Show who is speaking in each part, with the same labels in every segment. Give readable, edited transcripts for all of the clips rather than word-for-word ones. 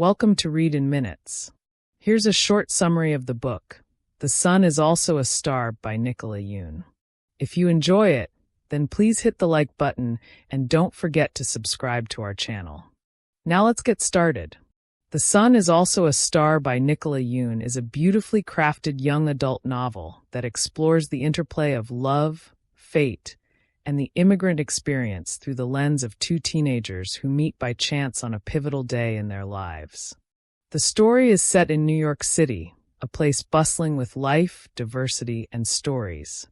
Speaker 1: Welcome to Read in Minutes. Here's a short summary of the book, The Sun is Also a Star by Nicola Yoon. If you enjoy it, then please hit the like button and don't forget to subscribe to our channel. Now let's get started. The Sun is Also a Star by Nicola Yoon is a beautifully crafted young adult novel that explores the interplay of love, fate, and the immigrant experience through the lens of two teenagers who meet by chance on a pivotal day in their lives. The story is set in New York City, a place bustling with life, diversity, and stories,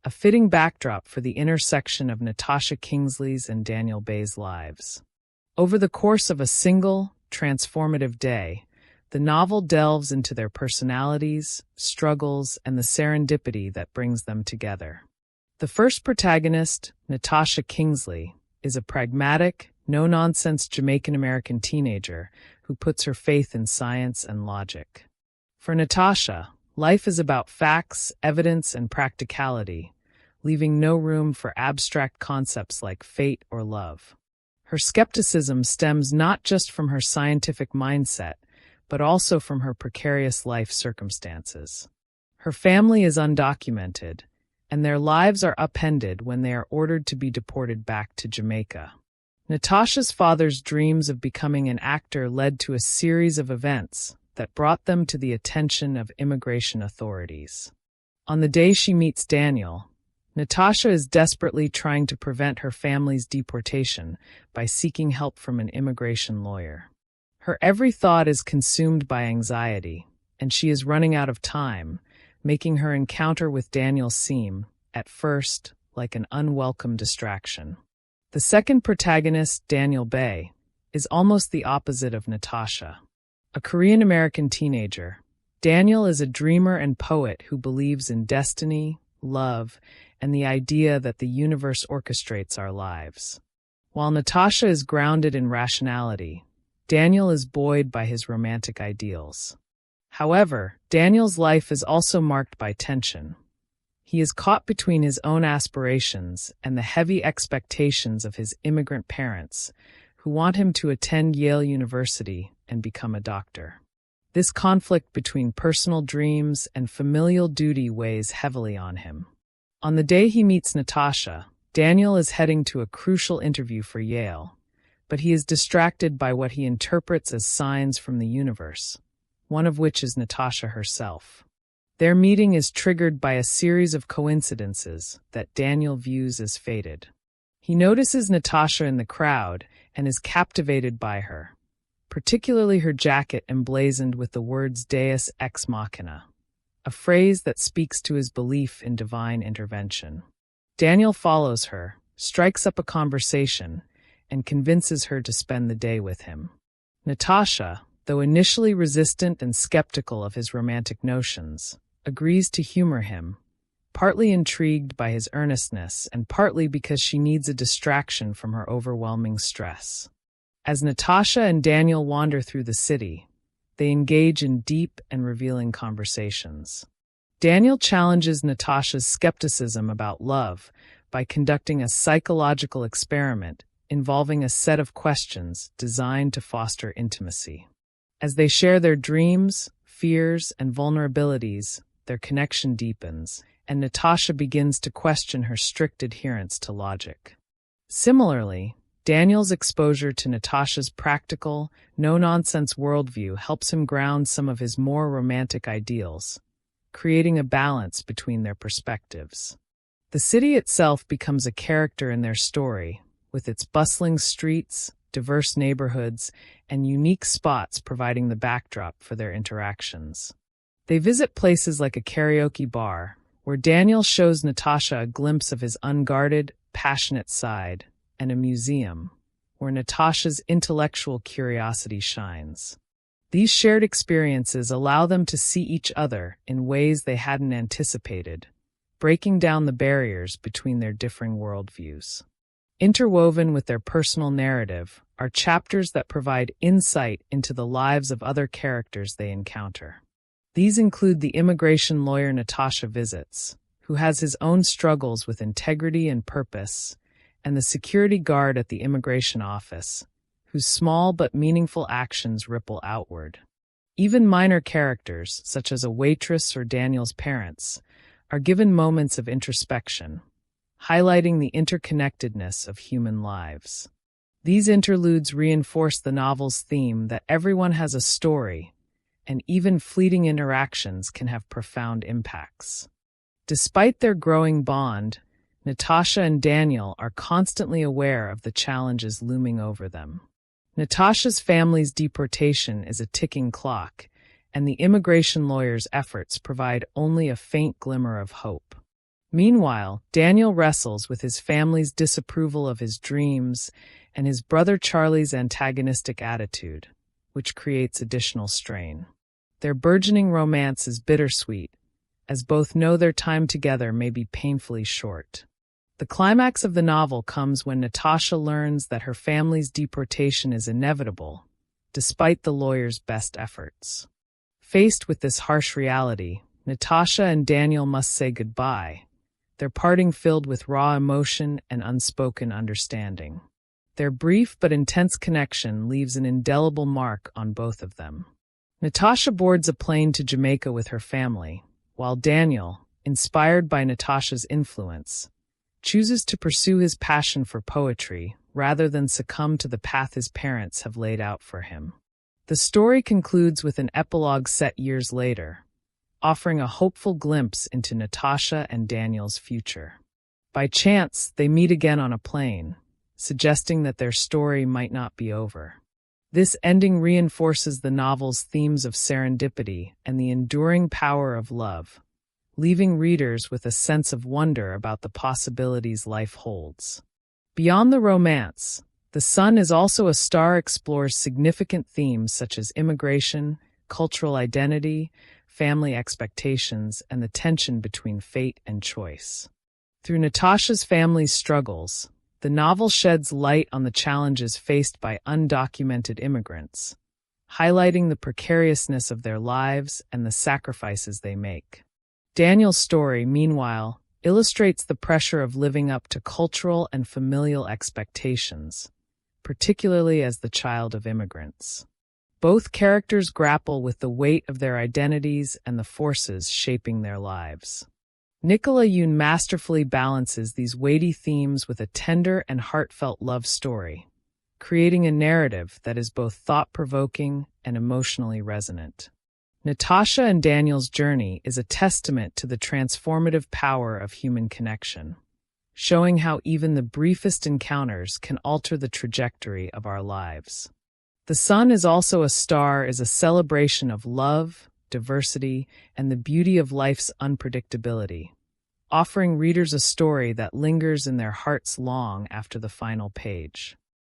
Speaker 1: a fitting backdrop for the intersection of Natasha Kingsley's and Daniel Bay's lives. Over the course of a single, transformative day, the novel delves into their personalities, struggles, and the serendipity that brings them together. The first protagonist, Natasha Kingsley, is a pragmatic, no-nonsense Jamaican-American teenager who puts her faith in science and logic. For Natasha, life is about facts, evidence, and practicality, leaving no room for abstract concepts like fate or love. Her skepticism stems not just from her scientific mindset, but also from her precarious life circumstances. Her family is undocumented, and their lives are upended when they are ordered to be deported back to Jamaica. Natasha's father's dreams of becoming an actor led to a series of events that brought them to the attention of immigration authorities. On the day she meets Daniel, Natasha is desperately trying to prevent her family's deportation by seeking help from an immigration lawyer. Her every thought is consumed by anxiety, and she is running out of time, making her encounter with Daniel seem, at first, like an unwelcome distraction. The second protagonist, Daniel Bay, is almost the opposite of Natasha. A Korean-American teenager, Daniel is a dreamer and poet who believes in destiny, love, and the idea that the universe orchestrates our lives. While Natasha is grounded in rationality, Daniel is buoyed by his romantic ideals. However, Daniel's life is also marked by tension. He is caught between his own aspirations and the heavy expectations of his immigrant parents, who want him to attend Yale University and become a doctor. This conflict between personal dreams and familial duty weighs heavily on him. On the day he meets Natasha, Daniel is heading to a crucial interview for Yale, but he is distracted by what he interprets as signs from the universe, one of which is Natasha herself. Their meeting is triggered by a series of coincidences that Daniel views as fated. He notices Natasha in the crowd and is captivated by her, particularly her jacket emblazoned with the words Deus ex machina, a phrase that speaks to his belief in divine intervention. Daniel follows her, strikes up a conversation, and convinces her to spend the day with him. Natasha, though initially resistant and skeptical of his romantic notions, agrees to humor him, partly intrigued by his earnestness and partly because she needs a distraction from her overwhelming stress. As Natasha and Daniel wander through the city, they engage in deep and revealing conversations. Daniel challenges Natasha's skepticism about love by conducting a psychological experiment involving a set of questions designed to foster intimacy. As they share their dreams, fears, and vulnerabilities, their connection deepens, and Natasha begins to question her strict adherence to logic. Similarly, Daniel's exposure to Natasha's practical, no-nonsense worldview helps him ground some of his more romantic ideals, creating a balance between their perspectives. The city itself becomes a character in their story, with its bustling streets, diverse neighborhoods, and unique spots providing the backdrop for their interactions. They visit places like a karaoke bar, where Daniel shows Natasha a glimpse of his unguarded, passionate side, and a museum, where Natasha's intellectual curiosity shines. These shared experiences allow them to see each other in ways they hadn't anticipated, breaking down the barriers between their differing worldviews. Interwoven with their personal narrative are chapters that provide insight into the lives of other characters they encounter. These include the immigration lawyer Natasha visits, who has his own struggles with integrity and purpose, and the security guard at the immigration office, whose small but meaningful actions ripple outward. Even minor characters, such as a waitress or Daniel's parents, are given moments of introspection, highlighting the interconnectedness of human lives. These interludes reinforce the novel's theme that everyone has a story, and even fleeting interactions can have profound impacts. Despite their growing bond, Natasha and Daniel are constantly aware of the challenges looming over them. Natasha's family's deportation is a ticking clock, and the immigration lawyer's efforts provide only a faint glimmer of hope. Meanwhile, Daniel wrestles with his family's disapproval of his dreams and his brother Charlie's antagonistic attitude, which creates additional strain. Their burgeoning romance is bittersweet, as both know their time together may be painfully short. The climax of the novel comes when Natasha learns that her family's deportation is inevitable, despite the lawyer's best efforts. Faced with this harsh reality, Natasha and Daniel must say goodbye, their parting filled with raw emotion and unspoken understanding. Their brief but intense connection leaves an indelible mark on both of them. Natasha boards a plane to Jamaica with her family, while Daniel, inspired by Natasha's influence, chooses to pursue his passion for poetry rather than succumb to the path his parents have laid out for him. The story concludes with an epilogue set years later, offering a hopeful glimpse into Natasha and Daniel's future. By chance, they meet again on a plane, suggesting that their story might not be over. This ending reinforces the novel's themes of serendipity and the enduring power of love, leaving readers with a sense of wonder about the possibilities life holds. Beyond the romance, The Sun is also a star explores significant themes such as immigration, cultural identity, family expectations, and the tension between fate and choice. Through Natasha's family's struggles, the novel sheds light on the challenges faced by undocumented immigrants, highlighting the precariousness of their lives and the sacrifices they make. Daniel's story, meanwhile, illustrates the pressure of living up to cultural and familial expectations, particularly as the child of immigrants. Both characters grapple with the weight of their identities and the forces shaping their lives. Nicola Yoon masterfully balances these weighty themes with a tender and heartfelt love story, creating a narrative that is both thought-provoking and emotionally resonant. Natasha and Daniel's journey is a testament to the transformative power of human connection, showing how even the briefest encounters can alter the trajectory of our lives. The Sun is also a star is a celebration of love, diversity, and the beauty of life's unpredictability, offering readers a story that lingers in their hearts long after the final page.